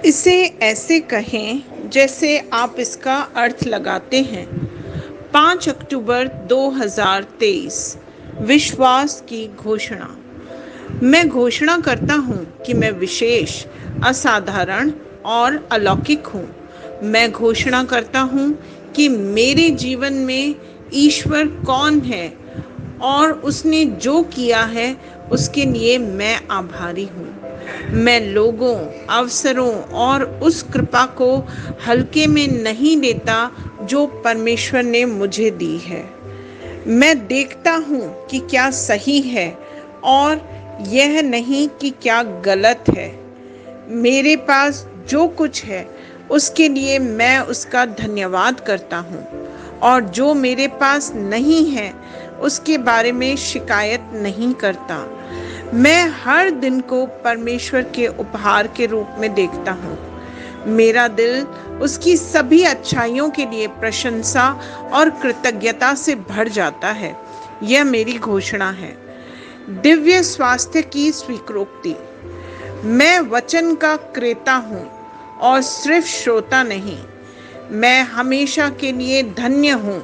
इसे ऐसे कहें जैसे आप इसका अर्थ लगाते हैं। 5 अक्टूबर 2023। विश्वास की घोषणा। मैं घोषणा करता हूँ कि मैं विशेष, असाधारण और अलौकिक हूँ। मैं घोषणा करता हूँ कि मेरे जीवन में ईश्वर कौन है और उसने जो किया है उसके लिए मैं आभारी हूँ। मैं लोगों, अवसरों और उस कृपा को हल्के में नहीं लेता जो परमेश्वर ने मुझे दी है। मैं देखता हूँ कि क्या सही है और यह नहीं कि क्या गलत है। मेरे पास जो कुछ है उसके लिए मैं उसका धन्यवाद करता हूँ, और जो मेरे पास नहीं है उसके बारे में शिकायत नहीं करता। मैं हर दिन को परमेश्वर के उपहार के रूप में देखता हूँ। मेरा दिल उसकी सभी अच्छाइयों के लिए प्रशंसा और कृतज्ञता से भर जाता है। यह मेरी घोषणा है। दिव्य स्वास्थ्य की स्वीकृति। मैं वचन का क्रेता हूँ और सिर्फ श्रोता नहीं। मैं हमेशा के लिए धन्य हूँ।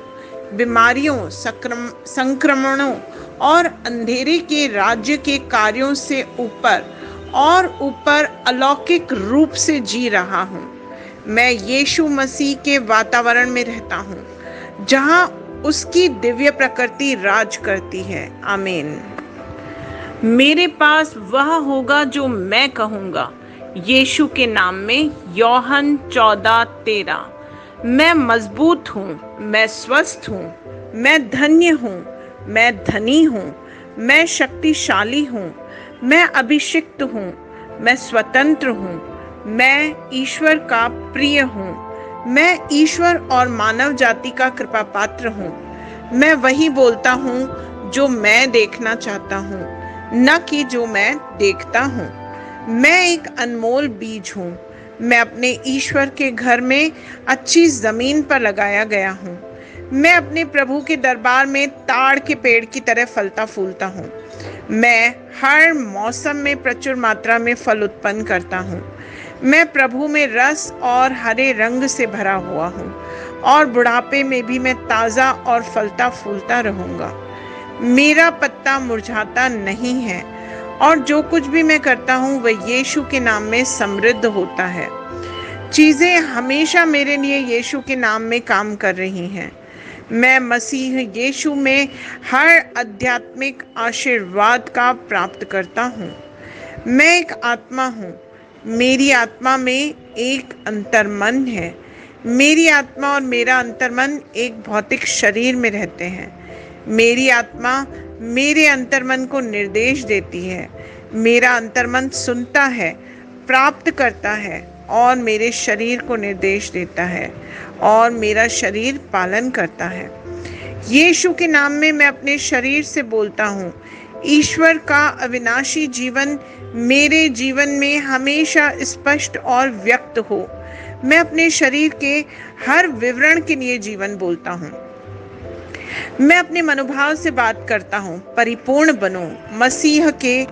बीमारियों, संक्रमणों और अंधेरे के राज्य के कार्यों से ऊपर अलौकिक रूप से जी रहा हूँ। मैं यीशु मसीह के वातावरण में रहता हूँ जहाँ उसकी दिव्य प्रकृति राज करती है। आमीन। मेरे पास वह होगा जो मैं कहूँगा। यीशु के नाम में यूहन्ना 14:13। मैं मजबूत हूँ, मैं स्वस्थ हूँ, मैं धन्य हूँ, मैं धनी हूँ, मैं शक्तिशाली हूँ, मैं अभिषिक्त हूँ, मैं स्वतंत्र हूँ, मैं ईश्वर का प्रिय हूँ, मैं ईश्वर और मानव जाति का कृपा पात्र हूँ। मैं वही बोलता हूँ जो मैं देखना चाहता हूँ, न कि जो मैं देखता हूँ। मैं एक अनमोल बीज हूँ। मैं अपने ईश्वर के घर में अच्छी जमीन पर लगाया गया हूँ। मैं अपने प्रभु के दरबार में ताड़ के पेड़ की तरह फलता फूलता हूँ। मैं हर मौसम में प्रचुर मात्रा में फल उत्पन्न करता हूँ। मैं प्रभु में रस और हरे रंग से भरा हुआ हूँ, और बुढ़ापे में भी मैं ताज़ा और फलता फूलता रहूँगा। मेरा पत्ता मुरझाता नहीं है, और जो कुछ भी मैं करता हूँ वह यीशु के नाम में समृद्ध होता है। चीज़ें हमेशा मेरे लिए यीशु के नाम में काम कर रही हैं। मैं मसीह यीशु में हर आध्यात्मिक आशीर्वाद का प्राप्त करता हूँ। मैं एक आत्मा हूँ। मेरी आत्मा में एक अंतर्मन है। मेरी आत्मा और मेरा अंतर्मन एक भौतिक शरीर में रहते हैं। मेरी आत्मा मेरे अंतर्मन को निर्देश देती है। मेरा अंतर्मन सुनता है, प्राप्त करता है और मेरे शरीर को निर्देश देता है, और मेरा शरीर पालन करता है। यीशु के नाम में मैं अपने शरीर से बोलता हूँ, ईश्वर का अविनाशी जीवन मेरे जीवन में हमेशा स्पष्ट और व्यक्त हो। मैं अपने शरीर के हर विवरण के लिए जीवन बोलता हूँ। मैं अपने मनोभाव से बात करता हूँ, परिपूर्ण बनो मसीह के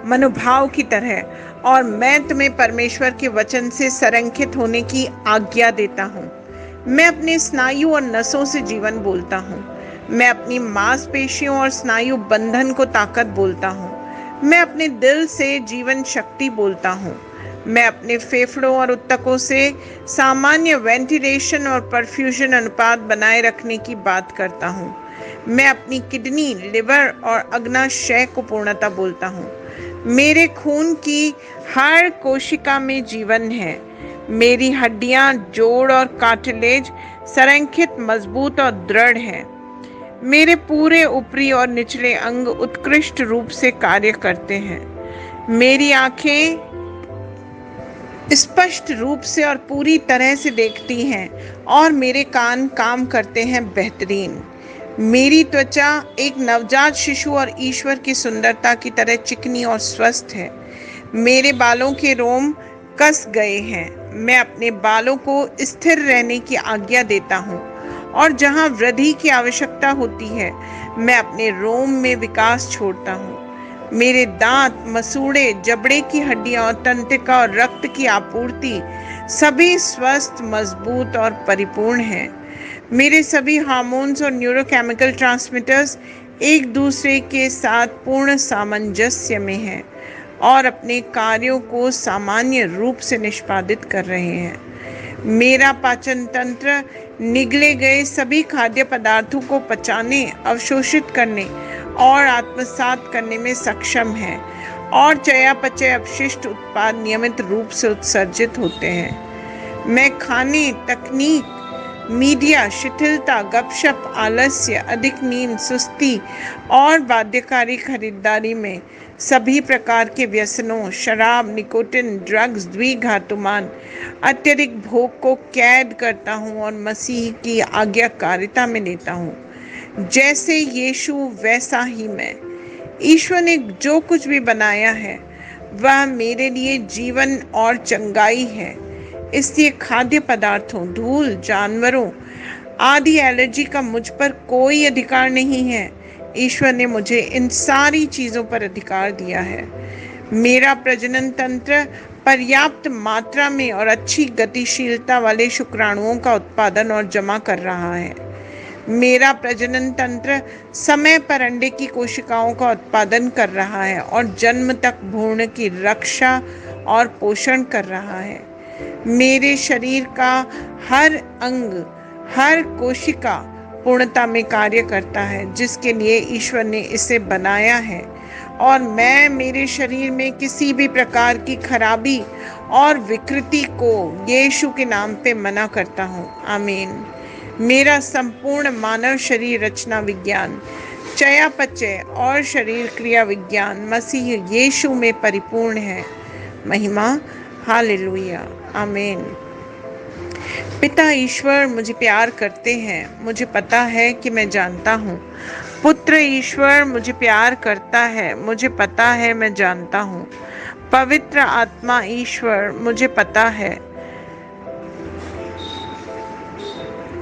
मनोभाव की तरह, और मैं तुम्हें परमेश्वर के वचन से संरेखित होने की आज्ञा देता हूँ। मैं अपने स्नायु और नसों से जीवन बोलता हूँ। मैं अपनी मांसपेशियों और स्नायु बंधन को ताकत बोलता हूँ। मैं अपने दिल से जीवन शक्ति बोलता हूँ। मैं अपने फेफड़ों और उत्तकों से सामान्य वेंटिलेशन और परफ्यूजन अनुपात बनाए रखने की बात करता हूँ। मैं अपनी किडनी, लिवर और अग्नाशय को पूर्णता बोलता हूँ। मेरे खून की हर कोशिका में जीवन है। मेरी हड्डियां, जोड़ और कार्टिलेज संरेखित, मजबूत और दृढ़ हैं। मेरे पूरे ऊपरी और निचले अंग उत्कृष्ट रूप से कार्य करते हैं। मेरी आंखें स्पष्ट रूप से और पूरी तरह से देखती हैं, और मेरे कान काम करते हैं बेहतरीन। मेरी त्वचा एक नवजात शिशु और ईश्वर की सुंदरता की तरह चिकनी और स्वस्थ है। मेरे बालों के रोम कस गए हैं। मैं अपने बालों को स्थिर रहने की आज्ञा देता हूँ, और जहाँ वृद्धि की आवश्यकता होती है मैं अपने रोम में विकास छोड़ता हूँ। मेरे दांत, मसूड़े, जबड़े की हड्डियां और तंत्रिका और रक्त की आपूर्ति सभी स्वस्थ, मजबूत और परिपूर्ण हैं। मेरे सभी हार्मोन्स और न्यूरोकेमिकल ट्रांसमीटर्स एक दूसरे के साथ पूर्ण सामंजस्य में हैं और अपने कार्यों को सामान्य रूप से निष्पादित कर रहे हैं। मेरा पाचन तंत्र निगले गए सभी खाद्य पदार्थों को पचाने, अवशोषित करने और आत्मसात करने में सक्षम है और चयापचय अपशिष्ट उत्पाद नियमित रूप से उत्सर्जित होते हैं। मैं खाने, तकनीक, मीडिया, शिथिलता, गपशप, आलस्य, अधिक नींद, सुस्ती और बाध्यकारी खरीदारी में सभी प्रकार के व्यसनों, शराब, निकोटिन, ड्रग्स, द्विघातुमान, अत्यधिक भोग को कैद करता हूँ और मसीह की आज्ञाकारिता में लेता हूँ। जैसे यीशु वैसा ही मैं। ईश्वर ने जो कुछ भी बनाया है वह मेरे लिए जीवन और चंगाई है। इसलिए खाद्य पदार्थों, धूल, जानवरों आदि एलर्जी का मुझ पर कोई अधिकार नहीं है। ईश्वर ने मुझे इन सारी चीज़ों पर अधिकार दिया है। मेरा प्रजनन तंत्र पर्याप्त मात्रा में और अच्छी गतिशीलता वाले शुक्राणुओं का उत्पादन और जमा कर रहा है। मेरा प्रजनन तंत्र समय पर अंडे की कोशिकाओं का उत्पादन कर रहा है और जन्म तक भ्रूण की रक्षा और पोषण कर रहा है। मेरे शरीर का हर अंग, हर कोशिका पूर्णता में कार्य करता है जिसके लिए ईश्वर ने इसे बनाया है, और मैं मेरे शरीर में किसी भी प्रकार की खराबी और विकृति को यीशु के नाम पे मना करता हूँ। आमीन। मेरा संपूर्ण मानव शरीर रचना विज्ञान, चयापचय और शरीर क्रिया विज्ञान मसीह यीशु में परिपूर्ण है। महिमा, हालेलुया, आमीन। पिता ईश्वर मुझे प्यार करते हैं, मुझे पता है कि मैं जानता हूँ। पुत्र ईश्वर मुझे प्यार करता है, मुझे पता है, मैं जानता हूँ। पवित्र आत्मा ईश्वर मुझे पता है,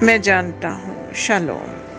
मैं जानता हूँ। शालोम।